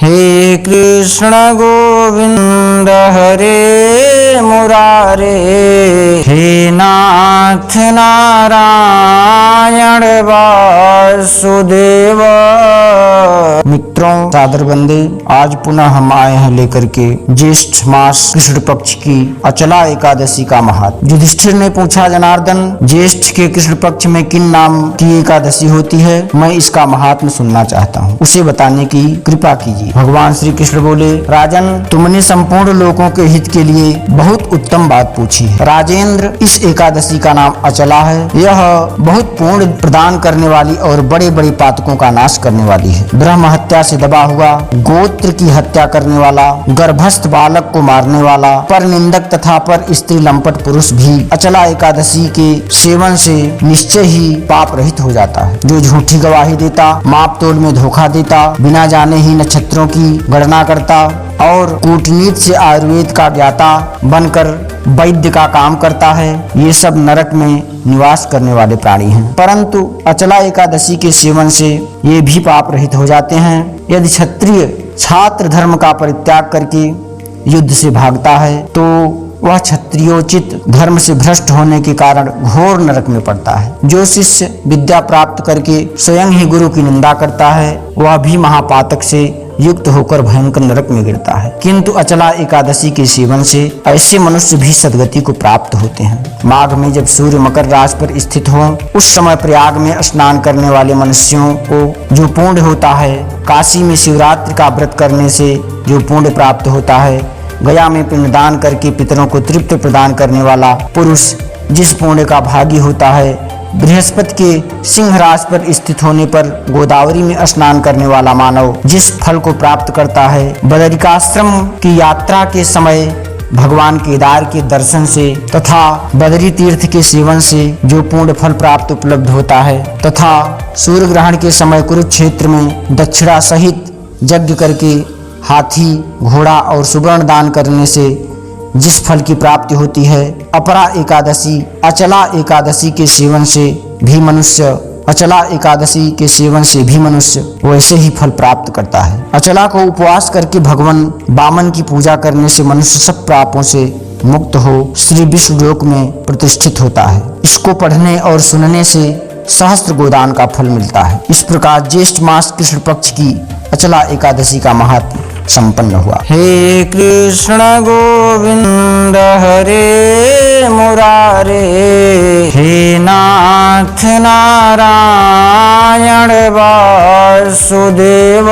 हे कृष्ण गोविंद हरे मुरारे, हे नाथ नारायण वासुदेव। मित्रों, सादर बंदे, आज पुनः हम आए हैं लेकर के ज्येष्ठ मास कृष्ण पक्ष की अचला एकादशी का महात्म्य। युधिष्ठिर ने पूछा, जनार्दन, ज्येष्ठ के कृष्ण पक्ष में किन नाम की एकादशी होती है? मैं इसका महात्म्य सुनना चाहता हूँ, उसे बताने की कृपा कीजिए। भगवान श्री कृष्ण बोले, राजन, तुमने संपूर्ण लोगों के हित के लिए बहुत उत्तम बात पूछी है। राजेंद्र, इस एकादशी का नाम अचला है। यह बहुत पुण्य प्रदान करने वाली और बड़े बड़े पातकों का नाश करने वाली है। ब्रह्म हत्या से दबा हुआ, गोत्र की हत्या करने वाला, गर्भस्थ बालक को मारने वाला, पर निंदक तथा पर स्त्री लंपट पुरुष भी अचला एकादशी के सेवन से निश्चय ही पाप रहित हो जाता है। जो झूठी गवाही देता, माप तोल में धोखा देता, बिना जाने ही नक्षत्रों की गणना करता और कूटनीति से आयुर्वेद का ज्ञाता बनकर वैद्य का काम करता है, ये सब नरक में निवास करने वाले प्राणी हैं। परंतु अचला एकादशी के सेवन से ये भी पाप रहित हो जाते हैं। यदि क्षत्रिय छात्र धर्म का परित्याग करके युद्ध से भागता है तो वह क्षत्रियोचित धर्म से भ्रष्ट होने के कारण घोर नरक में पड़ता है। जो शिष्य विद्या प्राप्त करके स्वयं ही गुरु की निंदा करता है, वह भी महापातक से युक्त होकर भयंकर नरक में गिरता है। किंतु अचला एकादशी के सेवन से ऐसे मनुष्य भी सद्गति को प्राप्त होते हैं। माघ में जब सूर्य मकर राशि पर स्थित हो, उस समय प्रयाग में स्नान करने वाले मनुष्यों को जो पुण्य होता है, काशी में शिवरात्रि का व्रत करने से जो पुण्य प्राप्त होता है, गया में पिंडदान करके पितरों को तृप्ति प्रदान करने वाला पुरुष जिस पुण्य का भागी होता है, बृहस्पति के सिंह राशि पर स्थित होने पर गोदावरी में स्नान करने वाला मानव जिस फल को प्राप्त करता है, बदरिकाश्रम की यात्रा के समय भगवान केदार के दर्शन से तथा बदरी तीर्थ के सेवन से जो पूर्ण फल प्राप्त उपलब्ध होता है, तथा सूर्य ग्रहण के समय कुरुक्षेत्र में दक्षिणा सहित यज्ञ करके हाथी, घोड़ा और सुवर्ण दान करने से जिस फल की प्राप्ति होती है, अपरा एकादशी अचला एकादशी के सेवन से भी मनुष्य वैसे ही फल प्राप्त करता है। अचला को उपवास करके भगवान वामन की पूजा करने से मनुष्य सब पापों से मुक्त हो श्री विष्णु लोक में प्रतिष्ठित होता है। इसको पढ़ने और सुनने से सहस्त्र गोदान का फल मिलता है। इस प्रकार ज्येष्ठ मास कृष्ण पक्ष की अचला एकादशी का महात्म्य संपन्न हुआ। हे कृष्ण गोविंद हरे मुरारे, हे नाथ नारायण वासुदेव।